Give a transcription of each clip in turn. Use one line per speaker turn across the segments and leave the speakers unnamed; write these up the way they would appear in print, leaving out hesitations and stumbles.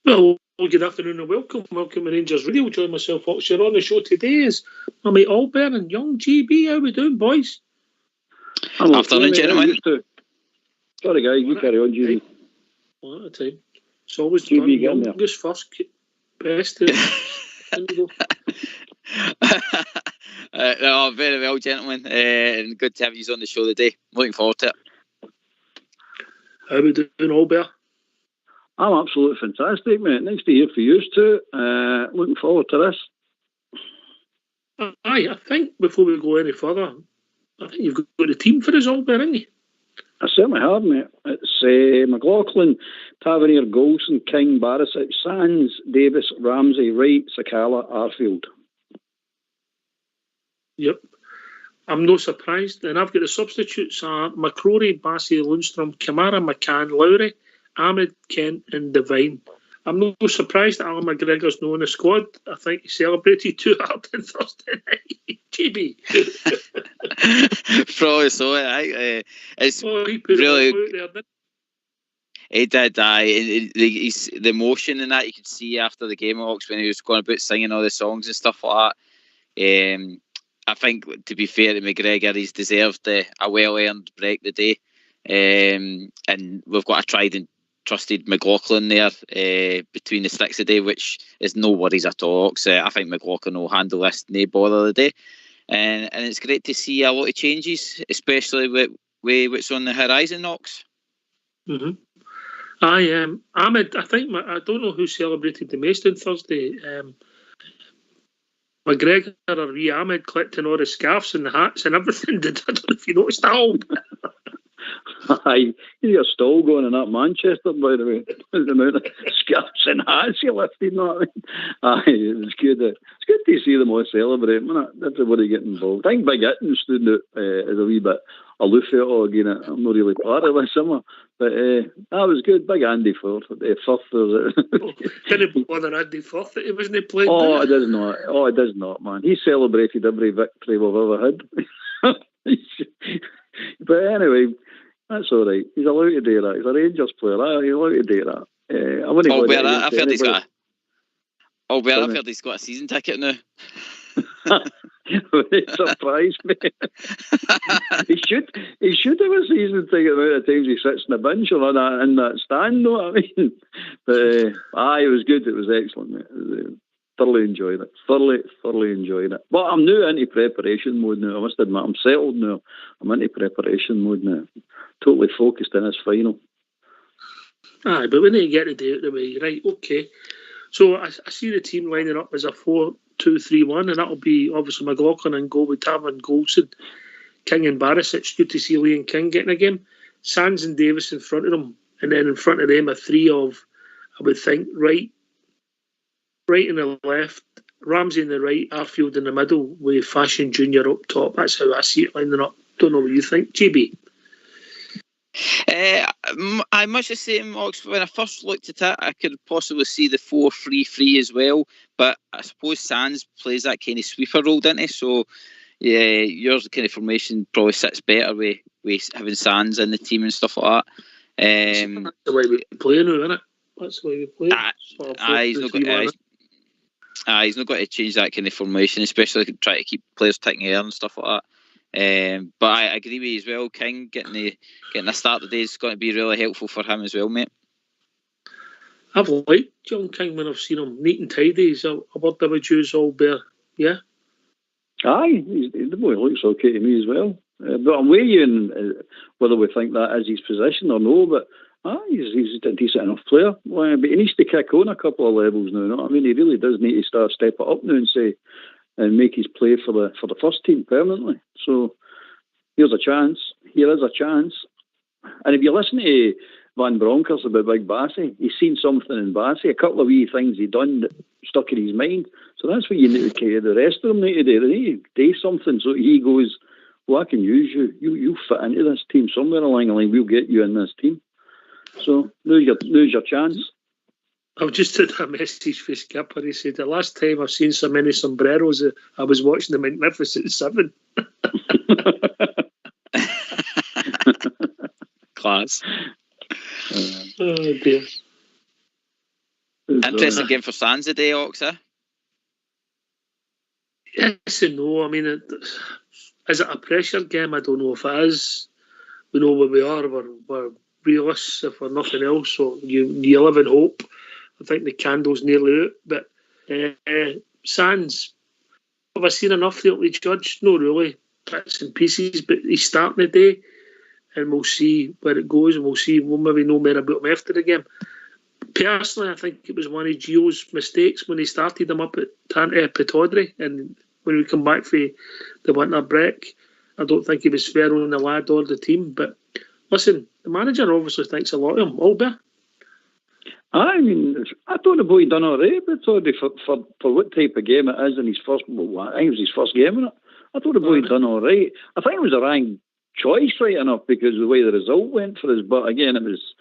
Well, good afternoon and welcome. Welcome to Rangers Radio. Join myself, Oxford. On the show today is my mate Albert and young GB. How we doing, boys?
Afternoon, gentlemen.
Sorry, guys, you carry on, GB.
One at a time. It's always
GB
done. Youngest first, best.
No, very well, gentlemen. And good to have you on the show today. Looking forward to it.
How we doing, Albert?
I'm absolutely fantastic, mate. Nice to hear for you too. Looking forward to this.
Aye, I think before we go any further, I think you've got a team for us, Albert, haven't you?
I certainly have, mate. It's McLaughlin, Tavernier, Golson, King, Barisic, Sands, Davis, Ramsey, Wright, Sakala, Arfield.
Yep. I'm no surprised. And I've got the substitutes are McCrory, Bassey, Lundstrom, Kamara, McCann, Lowry, Ahmed, Kent and Devine. I'm not surprised that Alan McGregor's not in the squad. I think he celebrated too hard on Thursday night. GB.
Probably so. It's really... He did, the emotion in that you could see after the game, Ox, when he was going about singing all the songs and stuff like that. I think, to be fair to McGregor, he's deserved a well-earned break today. And we've got a tried and trusted McLaughlin there between the sticks today, which is no worries at all. I think McLaughlin will handle this, no bother today. And it's great to see a lot of changes, especially with what's on the horizon, Ox.
Mm-hmm. Ahmed, I don't know who celebrated the most on Thursday. McGregor or Ahmed collecting all the scarves and the hats and everything. I don't know if you noticed that all.
Aye, he's got a stall going in that Manchester, by the way. The amount of scarves and hats he lifted, you know what I mean? Aye, it's good to see them all celebrate. Everybody getting involved. I think Big Itton stood out as a wee bit aloof at all again. I'm not really part of this summer. But that was good. Big Andy Firth.
Didn't bother Andy Firth that he wasn't playing.
It does not, man. He celebrated every victory we've ever had. But anyway, that's all right. He's allowed to do that. He's a Rangers player. He's allowed to do that.
I've heard he's got a season ticket now.
It surprised me. He should have a season ticket the amount of times he sits in the bench or in that stand, know what I mean? But it was good. It was excellent, mate. Thoroughly enjoyed it. Thoroughly enjoyed it. But I'm now into preparation mode now. I must admit, I'm settled now. I'm into preparation mode now. Totally focused in this final.
Aye, but we need to get the day out of the way. Right, okay. So I see the team lining up as a 4-2-3-1, and that'll be obviously McLaughlin and goal with Tavernier, Golson, King and Barisic. Good to see Lee and King getting a game. Sands and Davis in front of them, and then in front of them a three of, I would think, right in the left, Ramsey in the right, Arfield in the middle, with Fashion Junior up top. That's how I see it lining up. Don't know what you think, GB.
I'm much the same, Ox. When I first looked at it, I could possibly see the 4-3-3 as well, but I suppose Sands plays that kind of sweeper role, doesn't he? So, yeah, your kind of formation probably sits better with having Sands in the team and stuff like that.
That's the way we play now, isn't it? That's the way we play.
He's not got to change that kind of formation, especially try to keep players taking air and stuff like that. But I agree with you as well. King getting a start today is going to be really helpful for him as well, mate.
I've liked John King when I've seen him neat and tidy. He's a word I would use, all bear. Yeah.
Aye, the boy looks okay to me as well. But I'm weighing whether we think that is his position or no. But he's a decent enough player. But he needs to kick on a couple of levels now. You know what I mean? He really does need to start stepping up now and make his play for the first team permanently. So here's a chance. Here is a chance. And if you listen to Van Bronckhorst about Big Bassey, he's seen something in Bassey, a couple of wee things he done that stuck in his mind. So that's what you need to do. The rest of them need to do. They need to do something so he goes, well, I can use you. You fit into this team somewhere along the line. We'll get you in this team. So now's your chance.
I've just had a message for Skipper. He said, the last time I've seen so many sombreros, I was watching the Magnificent Seven.
Class.
Oh, dear.
Interesting game for Sands today, Ox, eh?
Yes and no. I mean, is it a pressure game? I don't know if it is. We know where we are. We're realists, if we're nothing else. So you live in hope. I think the candle's nearly out. But Sands, have I seen enough there to judge? No, really. Bits and pieces. But he's starting the day, and we'll see where it goes, and we'll maybe know more about him after the game. Personally, I think it was one of Gio's mistakes when he started him up at Pittodrie, and when we come back for the winter break, I don't think he was fair on the lad or the team. But listen, the manager obviously thinks a lot of him. Albert?
I mean, I thought the boy done all right, but for what type of game it is in his first, well, I think it was his first game in it. I thought the boy done all right. I think it was a wrong choice, right enough, because of the way the result went for us. But again, it was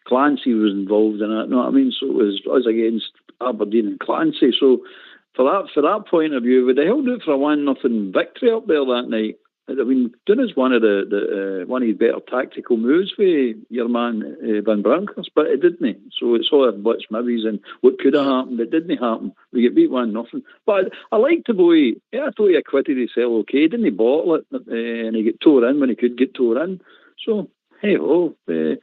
Clancy was involved in it. You know what I mean? So it was us against Aberdeen and Clancy. So for that point of view, would they held out for a 1-0 victory up there that night? I mean, doing is one of his better tactical moves for your man Van Bronckhorst, but it didn't. So it's all about maybes and what could have happened. It didn't happen. We get beat 1-0. But I liked the boy. Yeah, I thought he acquitted himself okay. Didn't he bottle it? And he got tore in when he could get tore in. So hey ho. I'm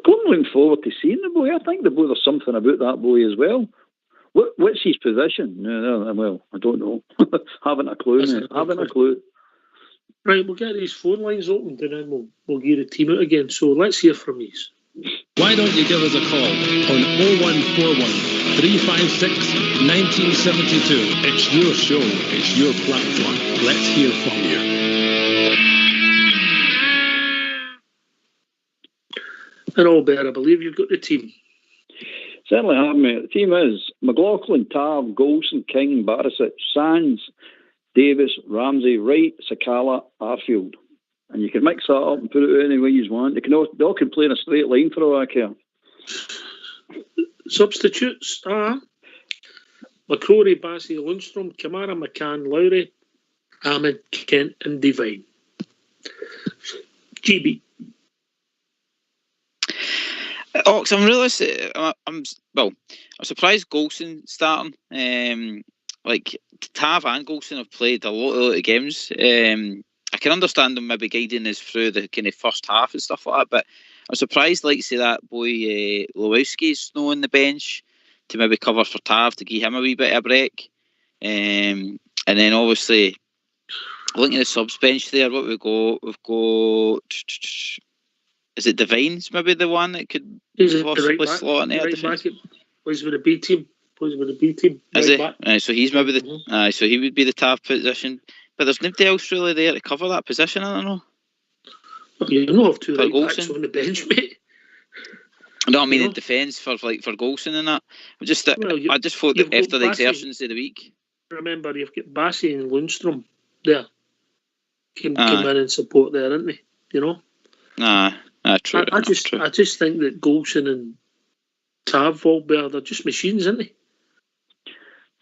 looking forward to seeing the boy. I think the boy, there's something about that boy as well. What's his position? Well, I don't know. Haven't a clue. Haven't a clue.
Right, we'll get these phone lines opened and then we'll get the team out again. So let's hear from you.
Why don't you give us a call on 0141 356 1972? It's your show. It's your platform. Let's hear from you.
And Albert, I believe you've got the team.
Certainly have, mate. The team is McLaughlin, Tav, Golson, King, Barisic, Sands, Davis, Ramsey, Wright, Sakala, Arfield. And you can mix that up and put it any way you want. They all can play in a straight line for all I care.
Substitutes are McCrory, Bassey, Lundstrom, Kamara, McCann, Lowry, Ahmed, Kent and Devine. GB.
Ox, I'm surprised Golson starting. Tav and Golson have played a lot of games. I can understand them maybe guiding us through the kind of first half and stuff like that, but I'm surprised, say that boy Lewowski's not on the bench to maybe cover for Tav to give him a wee bit of a break. And then obviously looking at the subs bench there, what we've got, is it Devine's maybe the one that could possibly slot in there?
Plays with the B team.
Is he? So he's maybe so he would be the Tav position. But there's nobody else really there to cover that position, I don't know.
You don't have two right backs on the bench, mate.
No, I mean the defence for Golson and that. I just thought that after the exertions of the week.
Remember, you've got Bassey and Lundstrom there. Came in and support there, didn't they? You know?
True.
I just think that Golson and Tav Volberg, they're just machines, aren't they?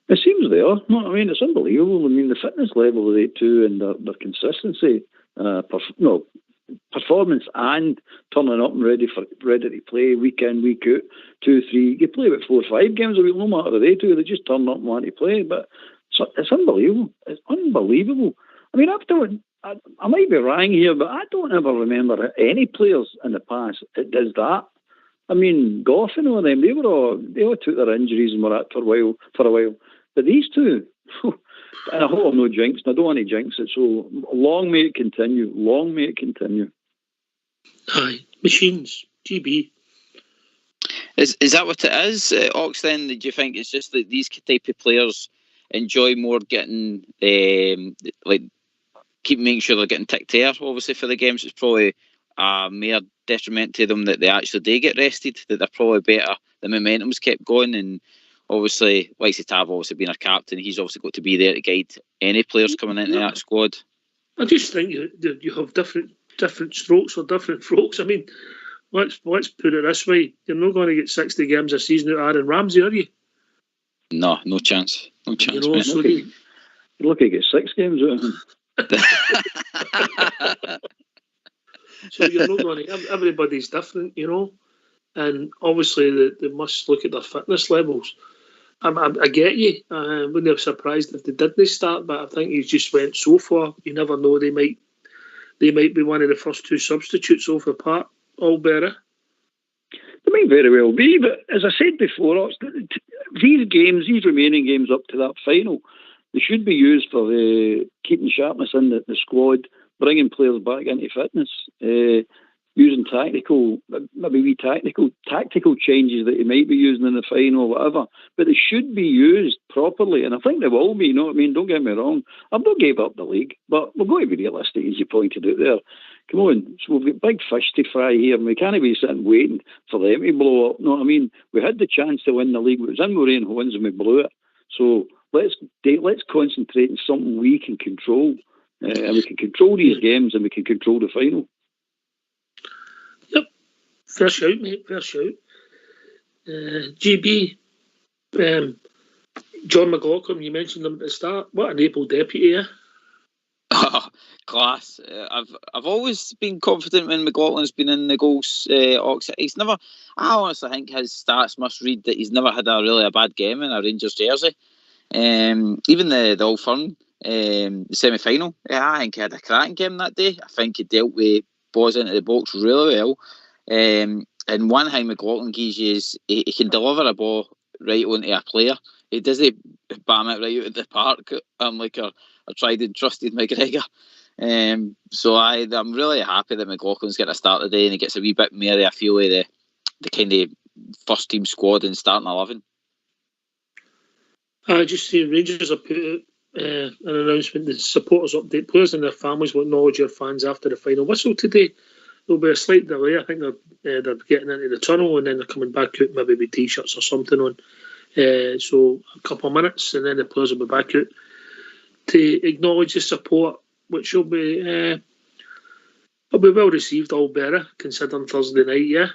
It seems they are. No, I mean, it's unbelievable. I mean, the fitness level of they two and their consistency, performance and turning up and ready to play week in, week out, 2, 3. You play about 4 or 5 games a week, no matter the day two. They just turn up and want to play. But it's unbelievable. It's unbelievable. I mean, I might be wrong here, but I don't ever remember any players in the past that does that. I mean, Goff and all them, they all took their injuries and were out for a while. But these two, and I hope I'm no jinx, and I don't want to jinx it, so long may it continue.
Aye, machines, GB.
Is that what it is, Ox, then? Do you think it's just that these type of players enjoy more getting, keep making sure they're getting ticked there, obviously, for the games? It's probably mere detriment to them that they actually do get rested, that they're probably better, the momentum's kept going, and obviously, like Tav obviously being our captain, he's obviously got to be there to guide any players coming into that squad.
I just think you have different strokes or different folks. I mean, let's put it this way: you're not going to get 60 games a season out of Aaron Ramsey, are you?
No chance. No chance.
You know, so you look at get 6 games out of him.
So you're not going to. Everybody's different, you know. and obviously they must look at their fitness levels. I get you. I wouldn't be surprised if they didn't start, but I think he's just went so far. You never know. They might be one of the first two substitutes over Pat Alberta.
They might very well be, but as I said before, these remaining games up to that final, they should be used for keeping sharpness in the squad, bringing players back into fitness, using tactical changes that he might be using in the final or whatever. But they should be used properly, and I think they will be. You know what I mean? Don't get me wrong. I've not gave up the league, but we're going to be realistic, as you pointed out there. Come on, so we've got big fish to fry here, and we can't be sitting waiting for them to blow up. You know what I mean? We had the chance to win the league. It was in Moraine Horns and we blew it. So let's concentrate on something we can control, and we can control these games, and we can control the final.
Yep, fair shout, mate. Fair shout. GB, John McLaughlin. You mentioned him at the start. What an able deputy, eh?
Oh, class. I've always been confident when McLaughlin's been in the goals. He's never. I honestly think his stats must read that he's never had a bad game in a Rangers jersey. Even the Old Firm semi-final, I think he had a cracking game that day. I think he dealt with balls into the box really well. And one thing McLaughlin gives you is he can deliver a ball right onto a player. He doesn't bam it right out of the park. I'm like a tried and trusted McGregor. So I'm really happy that McLaughlin's getting a start today, and he gets a wee bit more of a feel of the kind of first team squad and starting 11.
I just see Rangers have put out an announcement. The supporters update: players and their families will acknowledge your fans after the final whistle today. There'll be a slight delay. I think they're getting into the tunnel and then they're coming back out maybe with t-shirts or something on. So a couple of minutes and then the players will be back out to acknowledge the support, which will be well received, all better, considering Thursday night, yeah?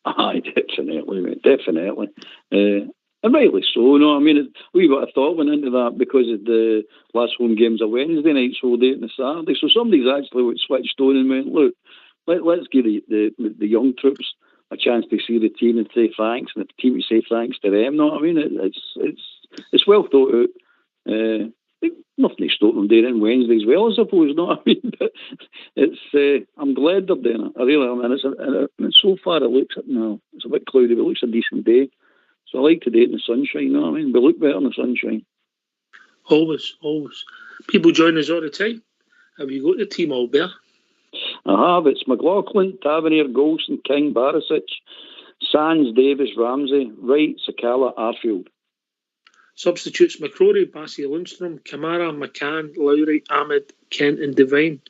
Aye, definitely, mate, definitely. And rightly so, no? I mean, we got a thought went into that because of the last home game's a Wednesday night, so day and a Saturday. So somebody's actually switched on and went, look, let's give the young troops a chance to see the team and say thanks, and the team to say thanks to them. No, I mean, it's well thought out. Nothing to stop them doing it on Wednesday as well, I suppose. No, I mean, but it's. I'm glad they're doing it. I really am, and so far it looks it's a bit cloudy, but it looks a decent day. So I like to do it in the sunshine. You know what I mean? We look better in the sunshine.
Always. People join us all the time. Have you got the team, Albert?
I have. It's McLaughlin, Tavernier, Golson, King, Barisic, Sands, Davis, Ramsey, Wright, Sakala, Arfield.
Substitutes: McCrory, Bassey, Lundstrom, Kamara, McCann, Lowry, Ahmed, Kent and Devine.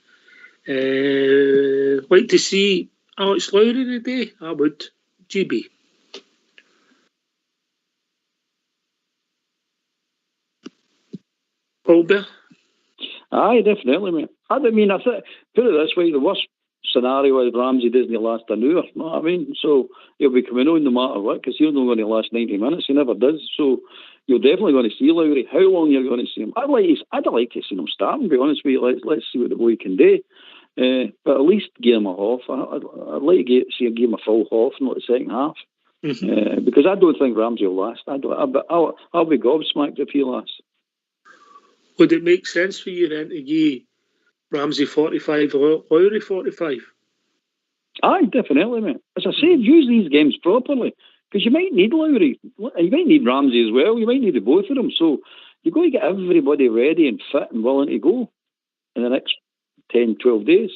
Like to see Alex Lowry today? I would. GB. Albert?
Aye, definitely, mate. I mean, put it this way, the worst scenario is Ramsey doesn't last an hour. You know what I mean? So he'll be coming on no matter what, because he's not going to last 90 minutes. He never does. So you're definitely going to see Lowry. How long you're going to see him? I'd like to see him starting, to be honest with you. Let's see what the boy can do. But at least give him a half. I'd like to see him give him a full half, not the second half. Mm-hmm. Because I don't think Ramsey will last. I'll be gobsmacked if he lasts.
Would it make sense for you then to give Ramsey 45, Lowry 45?
Aye, definitely, mate. As I said, use these games properly, because you might need Lowry, you might need Ramsey as well, you might need the both of them. So you've got to get everybody ready and fit and willing to go in the next 10, 12 days.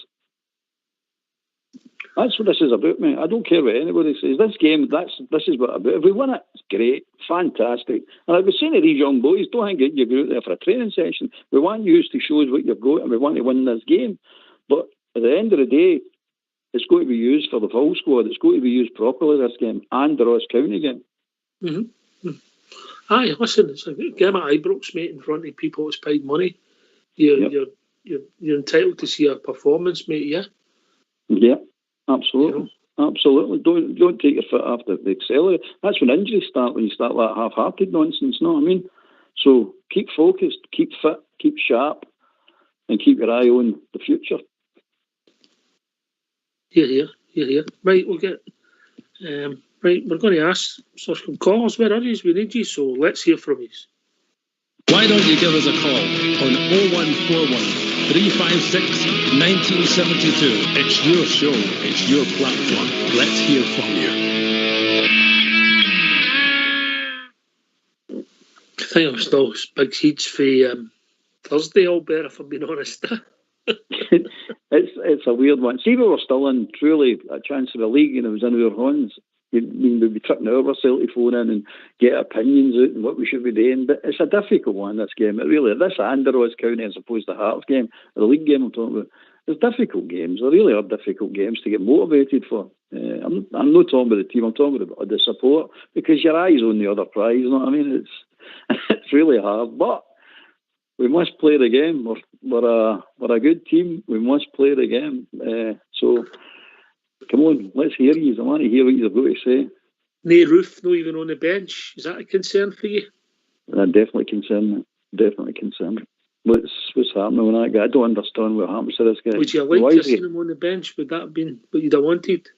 That's what this is about, mate. I don't care what anybody says. This game, this is what about. If we win it, it's great, fantastic. And I was saying to these young boys, don't think you go out there for a training session. We want you to show us what you've got, and we want to win this game. But at the end of the day, it's going to be used for the full squad. It's going to be used properly this game, and the Ross County game.
Mm-hmm. Aye, listen, it's a game at Ibrox, mate, in front of people that's paid money. You're entitled to see a performance, mate. Yeah.
Yeah. Absolutely, absolutely. Don't take your foot after the accelerator. That's when injuries start, when you start that half-hearted nonsense. Know what I mean? So keep focused, keep fit, keep sharp, and keep your eye on the future.
Yeah. Right, we'll get Right, we're going to ask some callers. Where are you? We need you, so let's hear from you.
Why don't you give us a call on 0141 356 1972. It's your show. It's your platform. Let's hear from you.
I think I'm still big seeds for Thursday, Albert, if I'm being honest.
It's a weird one. See, we were still in truly a chance of a league and it was in our hands. We'd be tripping over ourselves to phone in and get opinions out and what we should be doing. But it's a difficult one, this game. It really is. This Andorra's County as opposed to Hearts game, or the league game I'm talking about. It's difficult games. There really are difficult games to get motivated for. I'm not talking about the team. I'm talking about the support because your eye's on the other prize. You know what I mean? It's really hard. But we must play the game. We're a good team. We must play the game. So, come on, let's hear you. I want to hear what you've got to say.
No Roof, not even on the bench. Is that a concern for you?
Definitely concerned. Definitely concerned. What's happening with that guy? I don't understand what happens to this guy.
Would you like to see him on the bench? Would that have been what you'd have wanted?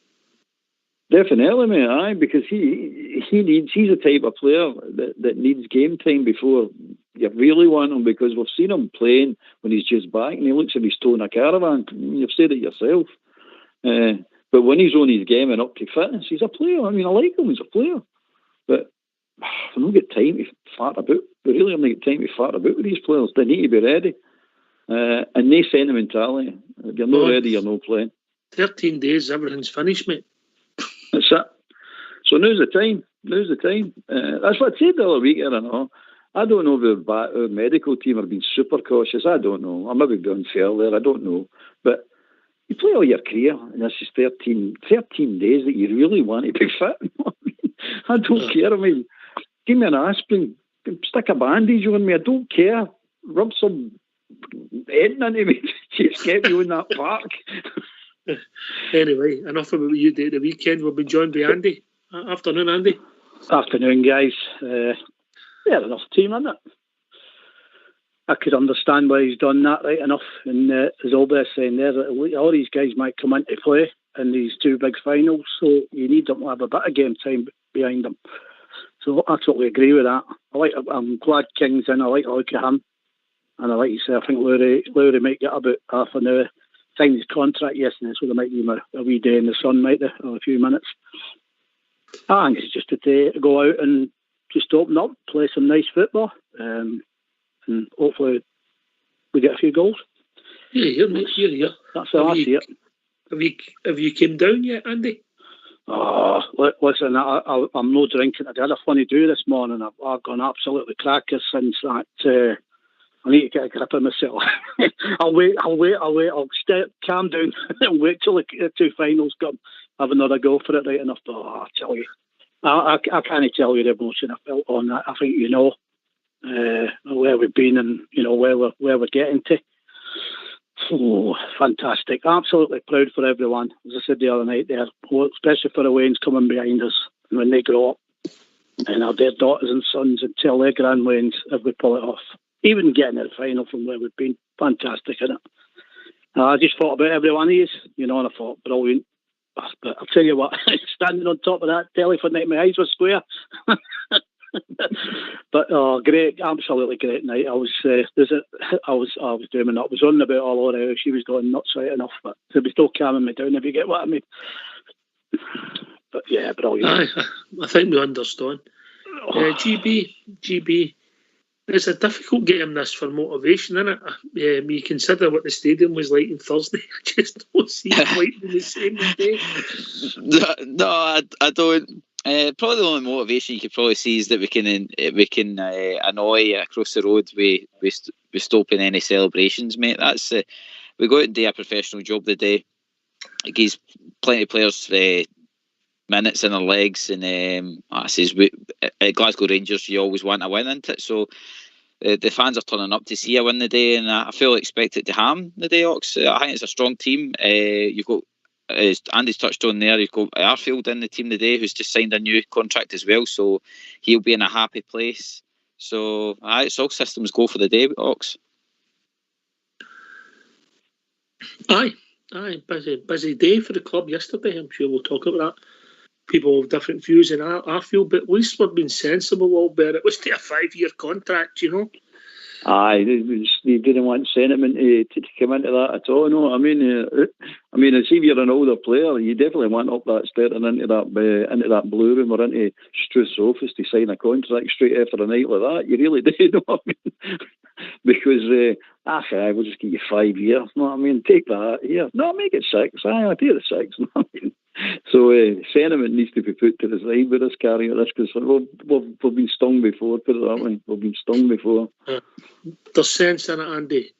Definitely, mate. Aye, because he's the type of player that needs game time before you really want him. Because we've seen him playing when he's just back and he looks like he's towing a caravan. You've said it yourself. But when he's on his game and up to fitness, he's a player. I mean, I like him as a player. But we don't get time to fart about. We really don't get time to fart about with these players. They need to be ready. And no sentimentality. If you're not ready, you're not playing.
13 days, everything's finished, mate.
That's it. So now's the time. Now's the time. That's what I said the other week. I don't know if our medical team have been super cautious. I don't know. I might be unfair there. I don't know. But you play all your career, and this is 13 days that you really want to be fit. I don't care. I mean, give me an aspirin, stick a bandage on me. I don't care. Rub some head into me. Just get me on that park.
Anyway, enough about you day the weekend. We'll be joined by Andy. Afternoon, Andy.
Afternoon, guys. Yeah, enough team, isn't it? I could understand why he's done that right enough. And as Albert saying there, that all these guys might come into play in these two big finals, so you need them to have a bit of game time behind them. So I totally agree with that. I'm glad King's in. I like the look at him. And I like you say, I think Lowry might get about half an hour. Signed his contract yesterday, so they might give him a wee day in the sun, might they, or a few minutes. I think it's just to go out and just open up, play some nice football, and hopefully we get a few goals.
Yeah, mate, here.
That's how I see it.
Have you came down yet, Andy?
Oh, listen, I'm no drinking. I had a funny do this morning. I've gone absolutely crackers since that. I need to get a grip of myself. I'll wait. I'll calm down and wait till the two finals come. Have another go for it right enough. But I tell you, I can't tell you the emotion I felt on that. I think you know where we've been and you know where we're getting to. Oh, fantastic! Absolutely proud for everyone. As I said the other night, there, especially for the Waynes coming behind us when they grow up, and have their daughters and sons and tell their grand Waynes if we pull it off. Even getting to the final from where we've been, fantastic, isn't it? I just thought about every one of you, you know, and I thought, brilliant. But I'll tell you what, standing on top of that telephone night, my eyes were square. But great, absolutely great night. I was doing it. I was on about all over. She was going nuts right enough, but there was no calming me down, if you get what I mean. But yeah, brilliant.
I think we understand. GB. It's a difficult game, this, for motivation, isn't it? You consider what the stadium was like on Thursday. I just don't see it quite being the same day.
No, I don't. Probably the only motivation you could probably see is that we can annoy across the road with stopping any celebrations, mate. That's we go out and do a professional job today. It gives plenty of players minutes in their legs, and at Glasgow Rangers, you always want a win, isn't it? So the fans are turning up to see a win the day, and I fully expect it to ham the day, Ox. I think it's a strong team. You've got, as Andy's touched on there, you've got Arfield in the team today, who's just signed a new contract as well, so he'll be in a happy place. So it's all systems go for the day, Ox.
Aye, busy day for the club yesterday. I'm sure we'll talk about that. people have different views, and I feel, but at least we're being sensible, Albert. It was to a 5-year contract, you know.
Aye, they didn't want sentiment to come into that at all. No, I mean, see, if you're an older player, you definitely want up that starting into that blue room or into Struth's office to sign a contract straight after a night like that. You really do, you know what I mean? Because we'll just give you 5 years. No, I mean, take that here. No, make it 6. I'll take the 6. No, I mean. So sentiment needs to be put to the side with us carrying this, because we've been stung before, put it that way. We've been stung before.
There's sense in it, Andy.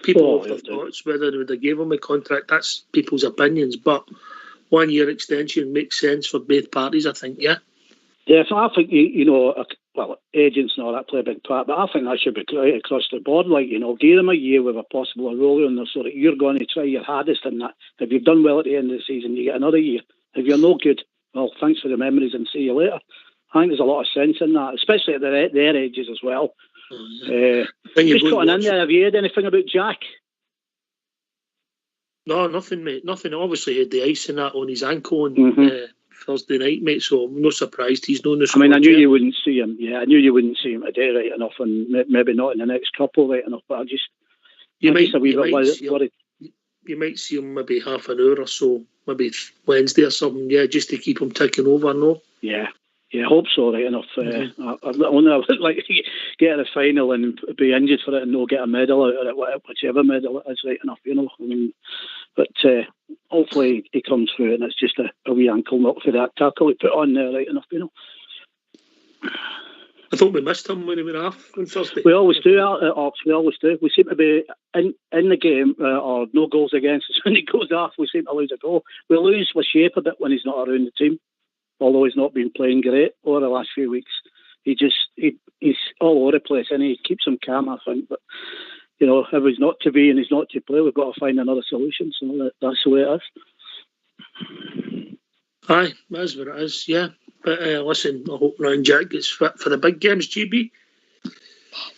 People have their thoughts whether they would have gave him a contract. That's people's opinions, but 1 year extension makes sense for both parties, I think, yeah?
Yeah, so I think, agents and all that play a big part, but I think that should be right across the board. Like, give them a year with a possible enrollee on there so that you're going to try your hardest in that. If you've done well at the end of the season, you get another year. If you're no good, well, thanks for the memories and see you later. I think there's a lot of sense in that, especially at their ages as well. Just putting in there, have you heard anything about Jack?
No, nothing, mate. Nothing. Obviously, he had the ice and that on his ankle on Thursday night, mate, so I'm not surprised he's known this.
I mean, I knew you wouldn't see him. Yeah, I knew you wouldn't see him today right enough, and maybe not in the next couple right enough, but you might see him maybe half an hour or so, maybe Wednesday or something, yeah, just to keep him ticking over, no? Yeah, I hope so, right enough. I would like to get to the final and be injured for it and not get a medal out of it, whichever medal it is, right enough, I mean, but hopefully he comes through and it's just a wee ankle knock for that tackle he put on there, right enough,
I thought we missed him when he went off on Thursday.
We always do, Ops. We always do. We seem to be in the game, or no goals against us. When he goes off, we seem to lose a goal. We lose with shape a bit when he's not around the team, although he's not been playing great over the last few weeks. He's all over the place, and he keeps him calm, I think. But, if he's not to be and he's not to play, we've got to find another solution. So that's the way it is.
Aye, that's what it is, yeah. But listen, I hope Ryan Jack gets fit for the big games, GB.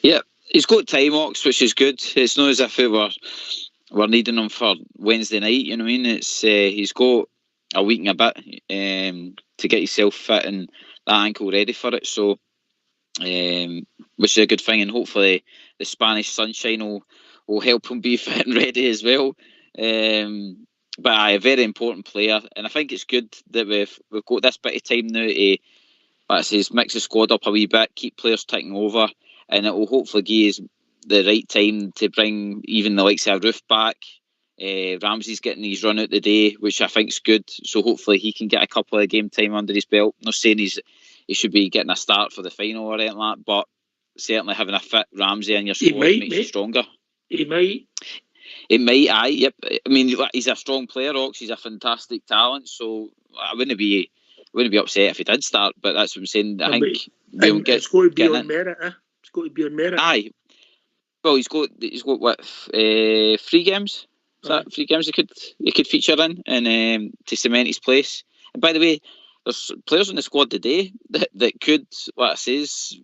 Yeah, he's got time, Ox, which is good. It's not as if we're needing him for Wednesday night, you know what I mean? It's he's got a week and a bit to get himself fit and that ankle ready for it, so which is a good thing, and hopefully the Spanish sunshine will help him be fit and ready as well. But a very important player, and I think it's good that we've got this bit of time now to, mix the squad up a wee bit, keep players ticking over, and it will hopefully give us the right time to bring even the likes of Roof back. Ramsey's getting his run out the day, which I think is good, so hopefully he can get a couple of game time under his belt. I'm not saying he should be getting a start for the final or anything like that, but certainly having a fit Ramsey in your squad makes you stronger.
He might.
It might, aye, yep. I mean, he's a strong player, Ox. He's a fantastic talent, so I wouldn't be upset if he did start. But that's what I'm saying. I think we'll get.
It's got to be on merit, eh? It's got to be on merit.
Aye. Well, he's got what 3 games? Is that 3 games he could feature in and to cement his place. And by the way, there's players in the squad today that could, what I says,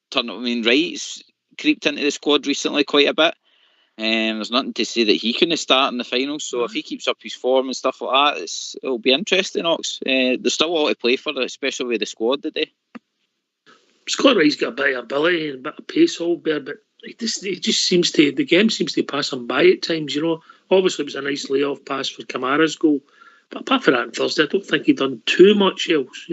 turn. I mean, Wright's creeped into the squad recently quite a bit. There's nothing to say that he couldn't start in the finals, so if he keeps up his form and stuff like that, it'll be interesting, Ox. There's still a lot to play for, especially with the squad today.
Scott Wright's got a bit of ability and a bit of pace, Albert, but the game seems to pass him by at times, Obviously, it was a nice layoff pass for Kamara's goal, but apart from that on Thursday, I don't think he'd done too much else,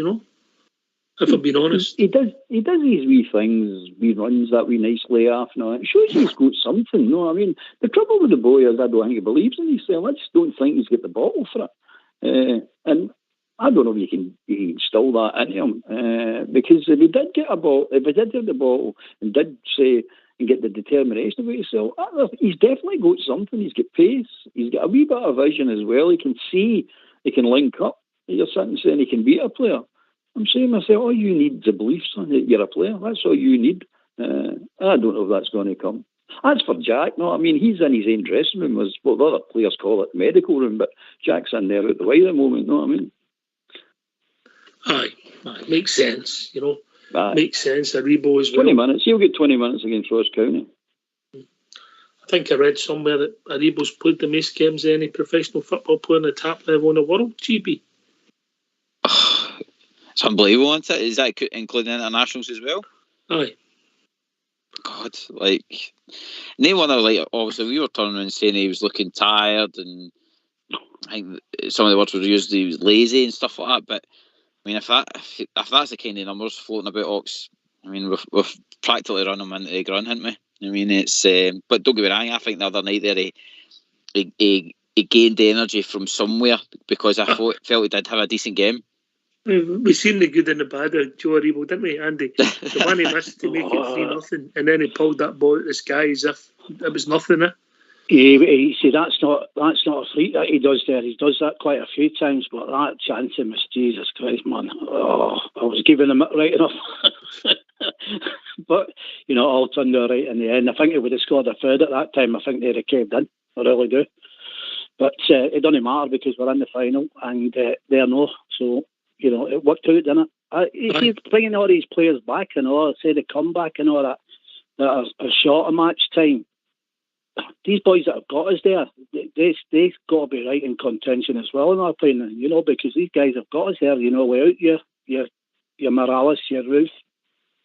if I'm being honest.
He does these wee things, wee runs, that wee nice layoff. It shows he's got something. I mean, the trouble with the boy is I don't think he believes in himself. I just don't think he's got the bottle for it. And I don't know if you can instill that in him. Because if he did get a ball, if he did get the ball and did say and get the determination about himself, he's definitely got something. He's got pace. He's got a wee bit of vision as well. He can see. He can link up. You're sitting saying he can beat a player. I'm saying myself, all you need is a belief, son, that you're a player. That's all you need. I don't know if that's going to come. As for Jack, I mean, he's in his own dressing room, as what other players call it, medical room, but Jack's in there at the way at the moment, know what I mean?
Aye, makes sense, Makes sense. Aribo as well.
20 minutes. He'll get 20 minutes against Ross County.
I think I read somewhere that Aribo's played the most games of any professional football player in the top level in the world, GB.
It's unbelievable, isn't it? Is that including internationals as well?
Aye.
God, like, no wonder, like, obviously we were turning around saying he was looking tired, and I think some of the words were used, he was lazy and stuff like that. But I mean, if that's the kind of numbers floating about Ox, I mean, we've practically run him into the ground, haven't we? I mean, it's but don't get me wrong, I think the other night there he gained energy from somewhere, because I felt he did have a decent game.
We've seen the good and the bad of Joe Aribo, didn't we, Andy? The one he missed to make it 3-0, and then he pulled that ball out of the sky as if it was nothing.
He see, that's not a freak that he does there. He does that quite a few times, but that chance he missed, Jesus Christ, man! Oh, I was giving him it right enough, but all turned out right in the end. I think he would have scored a third at that time. I think they'd have caved in. I really do. But it doesn't matter, because we're in the final and they're no. So it worked out, didn't it? He's bringing all these players back and all, say the comeback and all that are short of match time. These boys that have got us there, they've got to be right in contention as well, in my opinion, because these guys have got us there, without your Morales, your Ruth.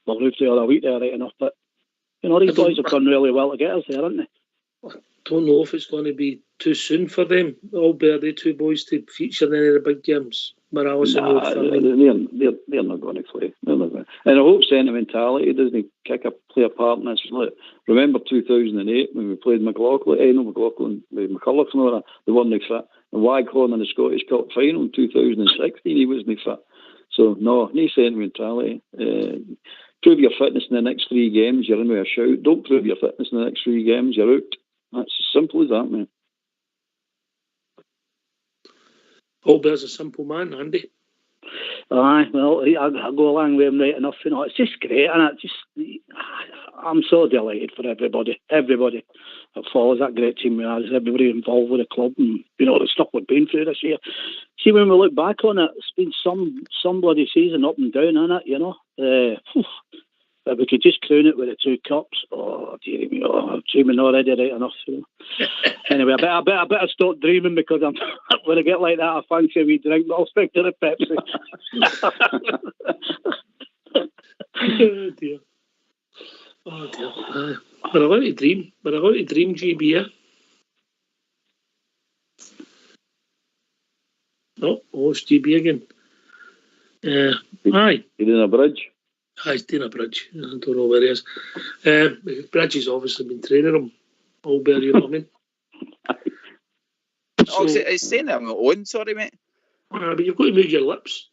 Well, Ruth the other week there, right enough, but, these boys have done really well to get us there, haven't they?
I don't know if it's going to be too soon for them, all bear the two boys, to feature in any of the big games. Morales and Ruth.
They're not going to play. They're not going to. And I hope sentimentality doesn't play a part in this. Remember 2008 when we played McLaughlin with McCulloch and all that, they weren't fit. And Waghorn in the Scottish Cup final in 2016, he wasn't fit. So no sentimentality. Prove your fitness in the next 3 games, you're in with a shout. Don't prove your fitness in the next 3 games, you're out. That's as simple as that, man.
Holbert's a simple man, Andy.
Aye, well, I go along with him right enough. It's just great, and I'm so delighted for everybody that follows that great team. Everybody involved with the club, and the stuff we've been through this year. See, when we look back on it, it's been some bloody season up and down, isn't it? If we could just crown it with the 2 cups. Oh, dear me, I'm dreaming already right enough. Anyway, I better stop dreaming, because when I get like that, I fancy a wee drink, but I'll stick to the Pepsi.
Oh dear. We're allowed to dream. We're allowed to dream, GB. Oh, it's GB again. Aye.
He's in a bridge.
He's doing a bridge. I don't know where he is. Bridge has obviously been training him. All bear, you know what I mean?
It's saying that I'm not on, sorry, mate.
But you've got to move your lips.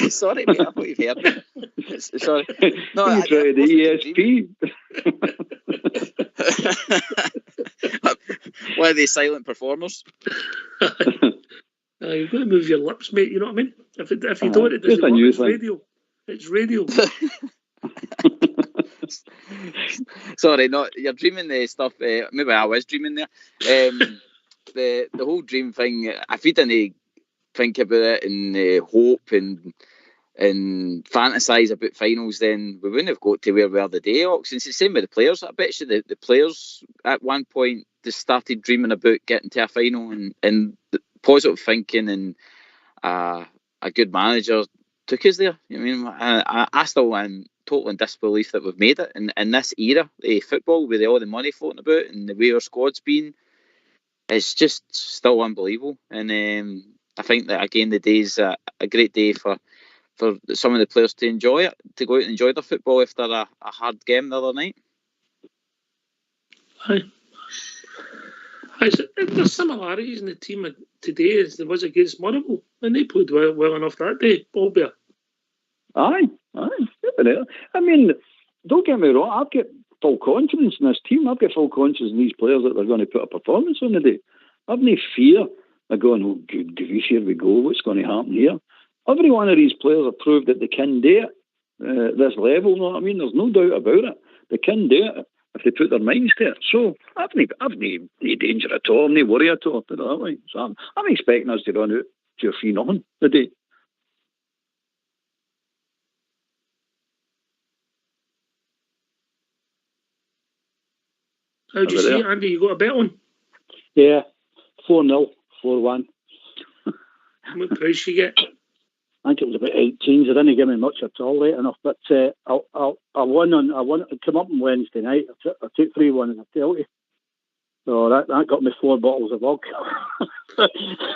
Sorry, mate, I thought you've heard me. Sorry. No,
he's trying the
ESP. One of these silent performers.
You've got to move your lips, mate, you know what I mean? If you don't, it doesn't work. It's radio. It's radio.
Sorry, no, you're dreaming the stuff. Maybe I was dreaming there. The whole dream thing. If you didn't think about it and hope and fantasise about finals, then we wouldn't have got to where we are today. Ox. It's the same with the players. I bet you the players at one point just started dreaming about getting to a final, and the positive thinking and a good manager took us there. I mean, I still am totally in disbelief that we've made it in this era of football, with all the money floating about and the way our squad's been. It's just still unbelievable. And I think that, again, the day's a great day for some of the players to enjoy it, to go out and enjoy their football after a hard game the other night.
Aye. There's similarities in the team today as there was against Motherwell, and they played well enough that day, Albert.
Aye. I mean, don't get me wrong, I've got full confidence in this team. I've got full confidence in these players that they're going to put a performance on the day. I've no fear of going, oh, good grief, here we go, what's going to happen here? Every one of these players have proved that they can do it, this level, you know what I mean? There's no doubt about it. They can do it if they put their minds to it. So I've no danger at all, no worry at all, put it that way. So I'm expecting us to run out 2 or 3-0 today.
How do you see it, Andy? You got a bet on?
Yeah, 4-0, 4-1.
What price you get?
I think it was about 18s. They didn't give me much at all late enough. But I won to come up on Wednesday night. I took 3-1 in a penalty. So that got me 4 bottles of vodka.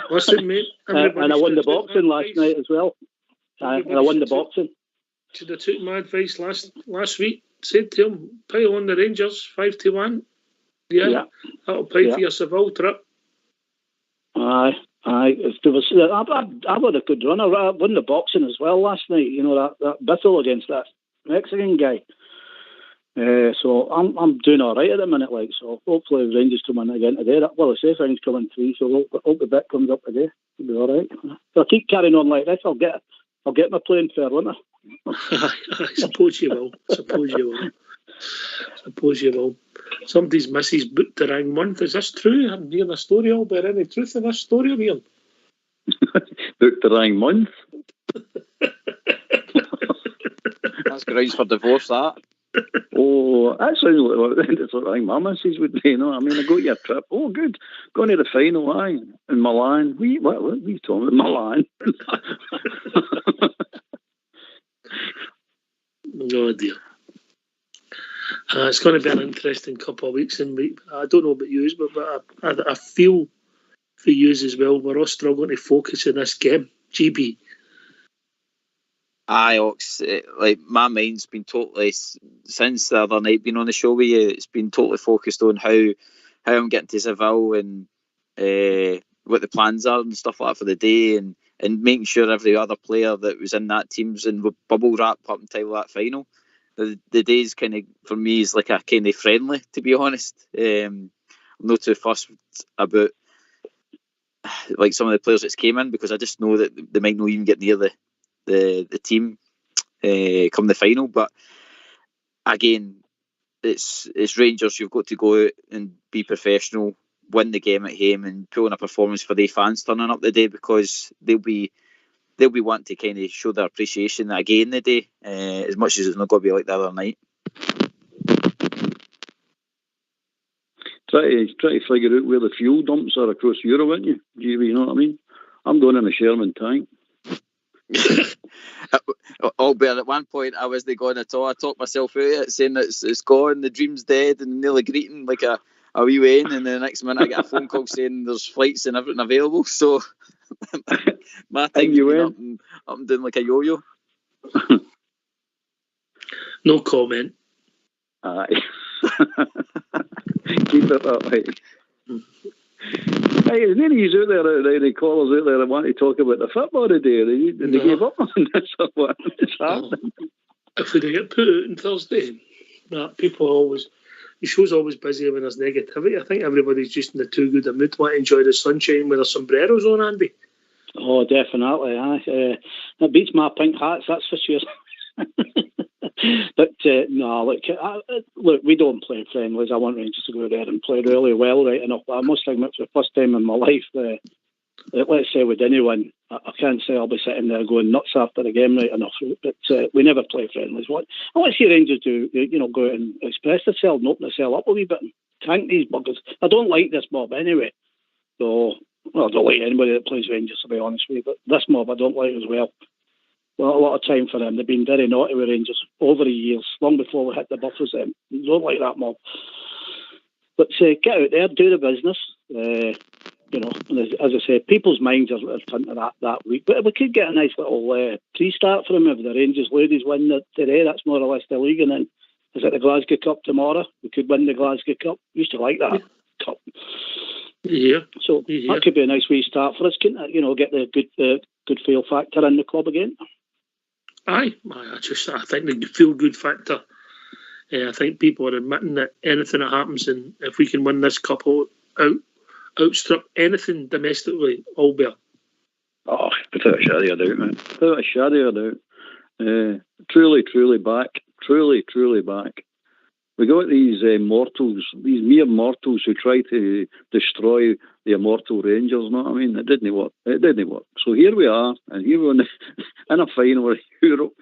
Listen, mate.
And I won the boxing last night as well. And I won the boxing.
Should have took my advice last week. Said to him, pile on the Rangers 5-1. Yeah. That'll pay for your Seville trip.
Aye. I've had a good run. I won the boxing as well last night. You know, that battle against that Mexican guy. So I'm doing all right at the minute. Like, so hopefully the Rangers come in again today. Well, I say things come in 3, so hope the bet comes up today. It'll be all right. If I keep carrying on like this, I'll get my playing fair, won't I?
I suppose you will. Suppose you will. Somebody's missus booked the wrong month. Is this true? I'm hearing a story. All there any truth in this story, Ian?
Booked the wrong month.
That's grounds for divorce, that.
Oh, that sounds like it's like my missus would be, you know. I mean, I go to your trip. Oh, good. Going to the final, aye. In Milan. What are you talking about? Milan.
Oh, dear. It's going to be an interesting couple of weeks. And I don't know about you, but I feel for you as well. We're all struggling to focus on this game. GB.
Aye, Ox. Like, my mind's been totally, since the other night being on the show with you, it's been totally focused on how I'm getting to Seville and what the plans are and stuff like that for the day, and making sure every other player that was in that team's in bubble wrap up until that final. The day's kind of, for me, is like a kind of friendly, to be honest. I'm not too fussed about like some of the players that's came in, because I just know that they might not even get near the team come the final. But again, it's Rangers. You've got to go out and be professional, win the game at home, and put on a performance for the fans turning up the day, because they'll be wanting to kind of show their appreciation again the day, as much as it's not going to be like the other night.
Try to figure out where the fuel dumps are across Europe, wouldn't you? GB, you know what I mean? I'm going in a Sherman tank.
Albert, at one point I wasn't going at all. I talked myself out of it, saying that it's gone, the dream's dead, and nearly greeting like a wee wayne, and the next minute I get a phone call saying there's flights and everything available. So my time's been up and down like a yo-yo.
No comment.
Aye. Keep it that way. Hey, there's many of you out there, any callers out there that want to talk about the football today. They gave up on this or what? It's happening.
If we get put out on Thursday, the show's always busy when there's negativity. I think everybody's just in a too good a mood, want to enjoy the sunshine with their sombreros on, Andy.
Oh, definitely. That beats my pink hats, that's for sure. But no, look, we don't play friendlies. I want Rangers to go there and play really well, right enough. But I must admit, for the first time in my life, let's say with anyone, I can't say I'll be sitting there going nuts after the game, right enough. But we never play friendlies. I want to see Rangers do, go out and express themselves and open themselves up a wee bit and tank these buggers. I don't like this mob anyway. So, well, I don't like anybody that plays Rangers, to be honest with you. But this mob I don't like as well. Well, a lot of time for them. They've been very naughty with Rangers over the years, long before we hit the buffers. Don't like that mob. But get out there, do the business. And as I say, people's minds are turned to that week. But we could get a nice little pre-start for them if the Rangers ladies win today. That's more or less the league. And then is it the Glasgow Cup tomorrow? We could win the Glasgow Cup. Used to like that cup.
Yeah.
So that could be a nice wee start for us. Get the good feel factor in the club again.
Aye, I think the feel-good factor. I think people are admitting that anything that happens, and if we can win this cup, outstrip anything domestically, all better.
Oh, without a shadow of doubt, man. Without a shadow of doubt. Truly back. Truly back. We got these mortals, these mere mortals who try to destroy the immortal Rangers, you know what I mean? It didn't work. So here we are, and here we're in a final of Europe.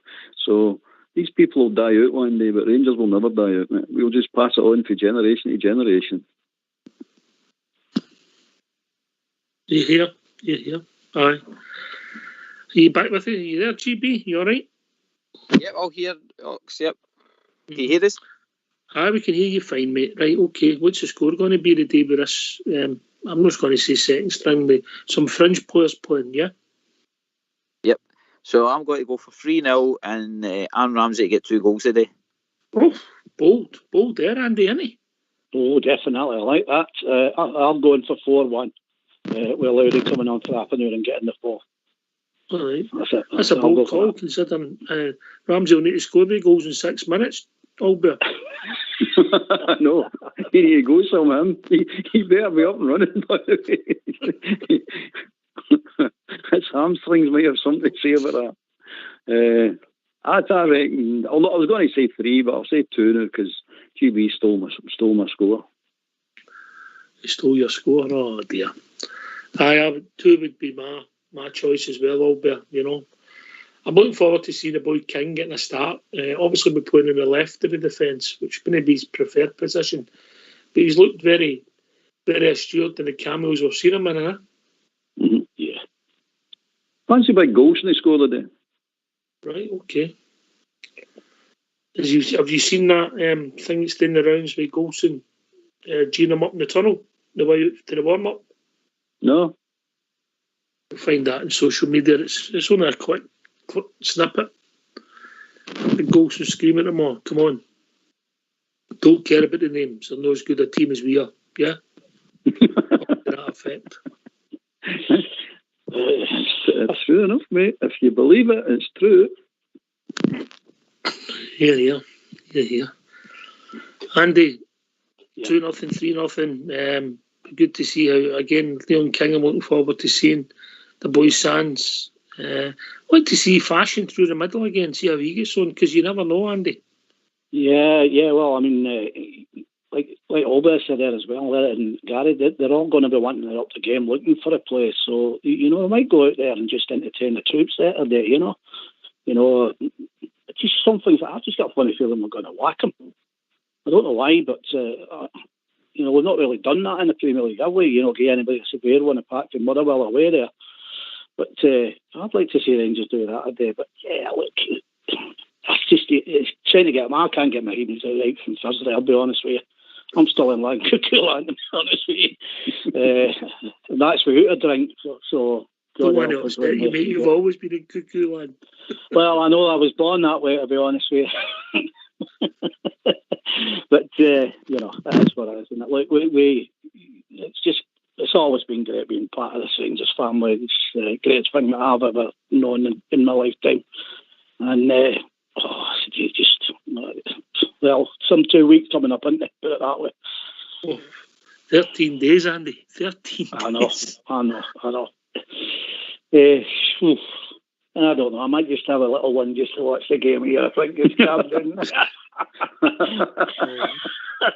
So these people will die out one day, but Rangers will never die out, mate. We'll just pass it on from generation to generation.
You hear? Aye. you back with it? Are you there, GB? You all right?
Yep, I'll hear. Ox, yep. Can you hear us?
Aye, we can hear you fine, mate. Right, okay. What's the score going to be today with us? I'm not going to say second string, but some fringe players playing, yeah?
Yep. So I'm going to go for 3-0 and Aaron Ramsey to get 2 goals today.
Oh, bold there, Andy, isn't he?
Oh, definitely. I like that. I'm going for 4-1. With Lowry coming on for half an hour and getting the 4.
All right. That's a bold call, considering Ramsey will need to score 3 goals in 6 minutes. Albert.
No, he need to go somewhere. He better be up and running, by the way. His hamstrings might have something to say about that. I reckon, although I was going to say 3, but I'll say 2 now because GB stole my score.
He stole your score? Oh, dear. 2 would be my choice as well, Albert, you know. I'm looking forward to seeing the boy King getting a start. Obviously, we're playing in the left of the defence, which is going to be his preferred position. But he's looked very, very astute in the cameos we've seen him in, huh?
Mm-hmm. Yeah. Fancy big goals in the score today.
Right, okay. Have you seen that thing that's doing the rounds with Golson geeing him up in the tunnel, the way out to the warm-up?
No.
You'll find that on social media. It's only a quick snippet. The Golson screaming at him all, come on. Don't care about the names. They're not as good a team as we are. Yeah? That effect.
It's true enough, mate. If you believe it, it's true.
Yeah. Andy, 2-0, 3-0. Good to see how, again, Leon King, I'm looking forward to seeing the boys Sands. I'd like to see Fashion through the middle again, see how he gets on, because you never know, Andy.
Yeah, well, I mean, like Albert said there as well, and Gary, they're all going to be wanting to up the game, looking for a place. So, you know, they might go out there and just entertain the troops there, you know. You know, it's just something that I've just got a funny feeling we're going to whack them. I don't know why, but, you know, we've not really done that in the Premier League, have we? You know, get anybody a severe one apart from Motherwell away there. But I'd like to see Rangers do that today. But, yeah, look, that's just it's trying to get them. I can't get my headings right from Thursday, I'll be honest with you. I'm still in line cuckoo land, to be honest with you. That's without a drink, so
don't want to upset you, mate. You've always been in cuckoo land.
Well, I know I was born that way, to be honest with you. But, you know, that's what it is. And look, it's always been great being part of this Rangers family. It's the greatest thing that I've ever known in my lifetime. And, some 2 weeks coming up, isn't it? Put it that way.
Oh, 13 days, Andy. 13 days.
I know. I don't know. I might just have a little one just to watch the game here. I think it's Camden.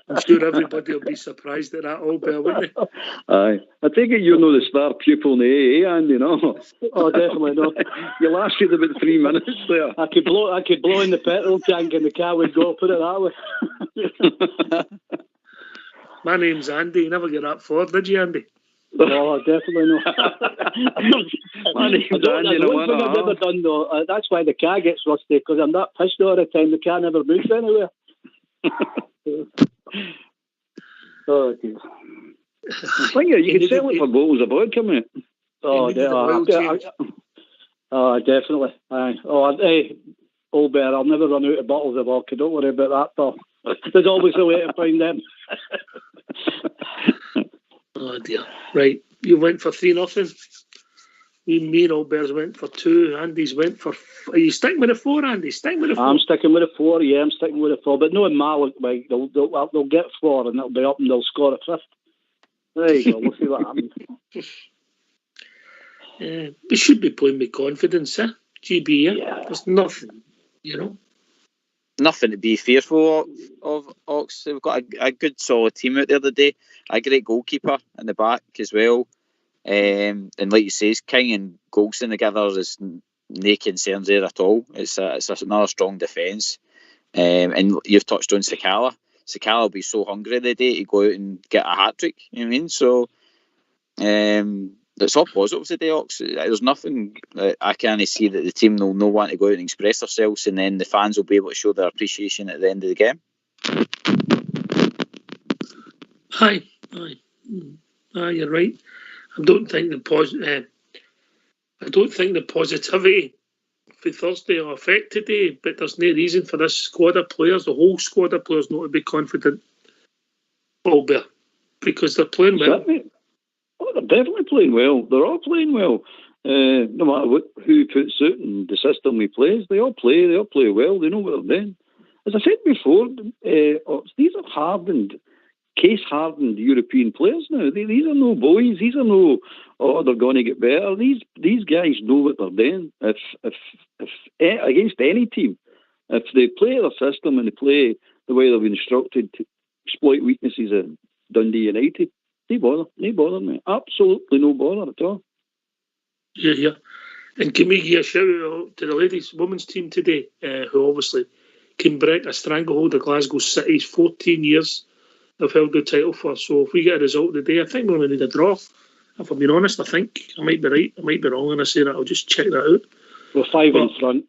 I'm sure everybody will be surprised at that, Albert, wouldn't they?
Aye. I take it you're not the star pupil in the AA, Andy, no?
Oh, definitely not.
You lasted about 3 minutes there.
I could blow in the petrol tank and the car would go, put it that way.
My name's Andy. You never get that far, did you, Andy?
No, definitely not.
My name's Andy.
I've never done, though. That's why the car gets rusty, because I'm that pissed all the time. The car never moves anywhere. Oh, dear.
I think you can sell it for bottles of vodka, mate.
Oh, definitely. Aye. Hey, old bear, I'll never run out of bottles of vodka. Don't worry about that, though. There's always a way to find them.
Oh, dear. Right. You went for 3-0. Me and Albert's went for 2. Andy's went for... Are you sticking with the 4, Andy? Sticking with the 4?
I'm sticking with the 4, yeah. I'm sticking with the 4. But no, in my look, like, they'll get 4 and it'll be up and they'll score a 5th. There you go. We'll see what happens.
We should be playing with confidence, eh? GB,
yeah.
There's nothing, you know.
Nothing to be fearful of, Ox. We've got a good, solid team out there today. A great goalkeeper in the back as well. And like you say, King and Golson together, there's no concerns there at all. It's another strong defence. And you've touched on Sakala. Sakala will be so hungry today to go out and get a hat-trick, you know what I mean? So, it's all positive today, Ox. There's nothing I can't see that the team will not want to go out and express themselves, and then the fans will be able to show their appreciation at the end of the game.
Aye, you're right. I don't think the positivity for Thursday will affect today, but there's no reason for this squad of players, the whole squad of players, not to be confident. Albert, because they're playing well.
Oh, they're definitely playing well. They're all playing well. No matter who puts out and the system he plays, they all play well. They know what they're doing. As I said before, these are case-hardened European players now. These are no boys. These are no, they're going to get better. These guys know what they're doing. If against any team, if they play their system and they play the way they've been instructed to exploit weaknesses of Dundee United, no bother, mate. Absolutely no bother at all.
Yeah. And can we give a shout out to the women's team today, who obviously can break a stranglehold of Glasgow City's 14 years have held the title for. So if we get a result today, I think we're going to need a draw. If I'm being honest, I think I might be right, I might be wrong when I say that. I'll just check that out.
We're 5 in front.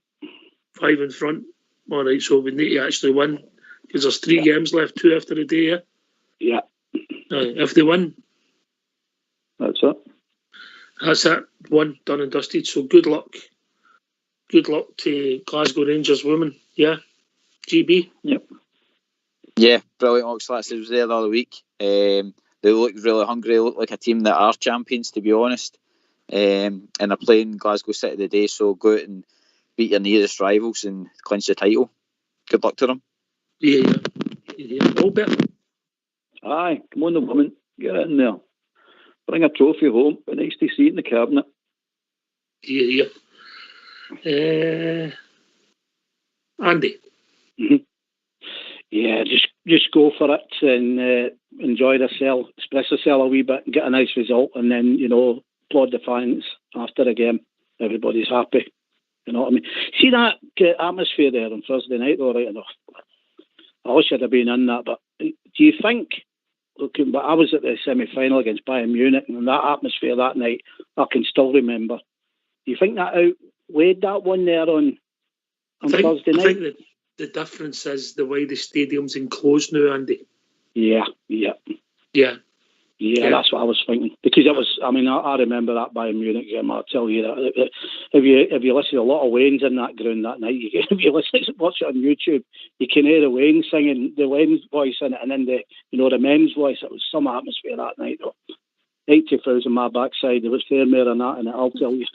5 in front. All right, so we need to actually win because there's 3 games left, 2 after the day.
Yeah.
If they win,
that's it.
That's it. 1 done and dusted. So good luck. Good luck to Glasgow Rangers women. Yeah. GB.
Yep.
Yeah, brilliant. Oxlads was there the other week. They look really hungry. They look like a team that are champions, to be honest. And they're playing Glasgow City today, so go out and beat your nearest rivals and clinch the title. Good luck to them.
Yeah. All better.
Aye, come on, the woman. Get in there. Bring a trophy home. Be nice to see it in the cabinet.
Yeah. Andy.
Mm-hmm. Yeah, just go for it and enjoy yourself, express yourself a wee bit, and get a nice result, and then applaud the fans after the game. Everybody's happy. You know what I mean? See that atmosphere there on Thursday night, though, right enough. I wish I'd have been in that, but do you think? But I was at the semi-final against Bayern Munich, and that atmosphere that night, I can still remember. Do you think that outweighed that one there on Thursday night?
I think the difference is the way the stadium's enclosed now, Andy.
Yeah, that's what I was thinking. Because it was, I remember that Bayern Munich game. I'll tell you that. If you listen to a lot of Waynes in that ground that night, if you watch it on YouTube, you can hear the Wayne singing, the Wayne's voice in it, and then the men's voice. It was some atmosphere that night, though. 80,000 my backside. There was fair more than that, and I'll tell you.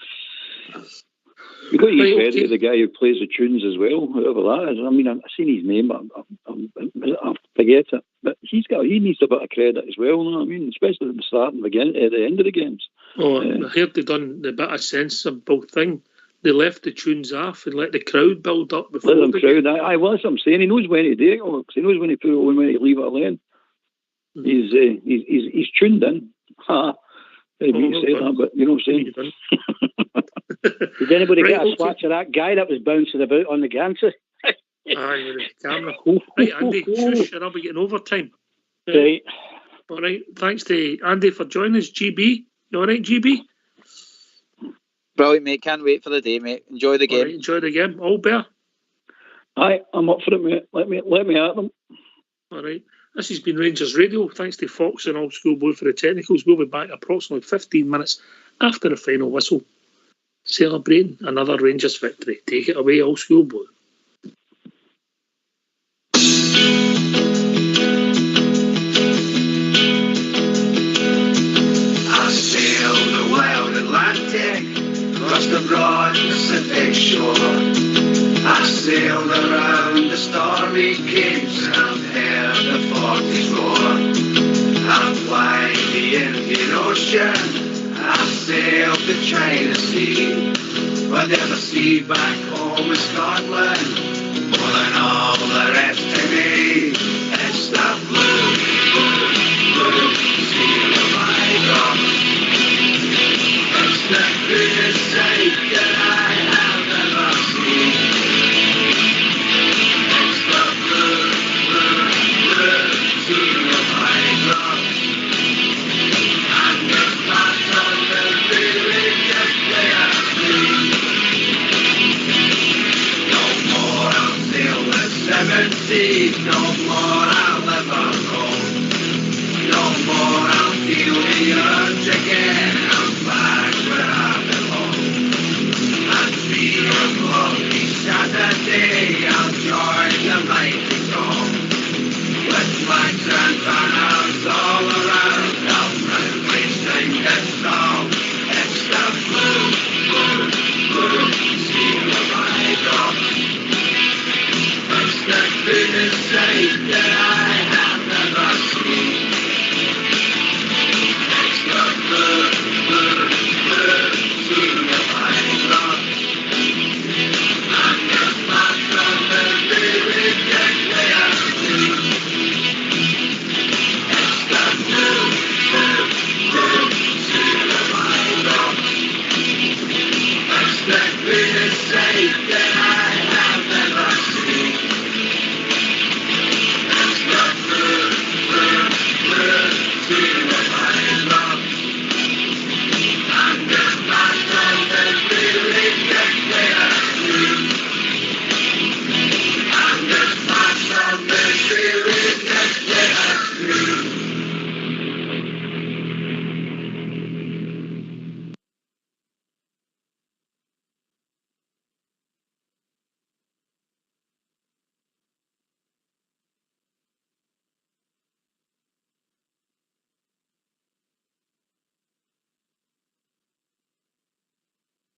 You've got to give credit to the guy who plays the tunes as well, whoever that is. I've seen his name, but I forget it. But he needs a bit of credit as well, you know what I mean? Especially at the start and at the end of the games.
I heard they've done the bit of sensible thing. They left the tunes off and let the crowd build up before
the crowd. Well, that's what I'm saying. He knows when to do it, Alex. He knows when to put it on, when to leave it alone. He's tuned in. You say that, but you know what I'm saying?
Did anybody get a swatch of that guy that was bouncing about on the gantry?
Aye, with the camera. Right, Andy, shush, and I'll be getting overtime.
Right.
All right, thanks to Andy for joining us, GB. You all right, GB?
Brilliant, mate. Can't wait for the day, mate. Enjoy the game.
Right, enjoy the game. All better.
Aye, I'm up for it, mate. Let me at them.
All right. This has been Rangers Radio. Thanks to Fox and Old School Boy for the technicals. We'll be back approximately 15 minutes after the final whistle, celebrating another Rangers victory. Take it away, Old School Boy.
I sailed the wild Atlantic, across the broad Pacific shore. I sailed around the stormy capes and I've heard the 40s roar. I've flying the Indian Ocean, I've sailed the China Sea. But there's a sea back home in Scotland, more than all the rest of me.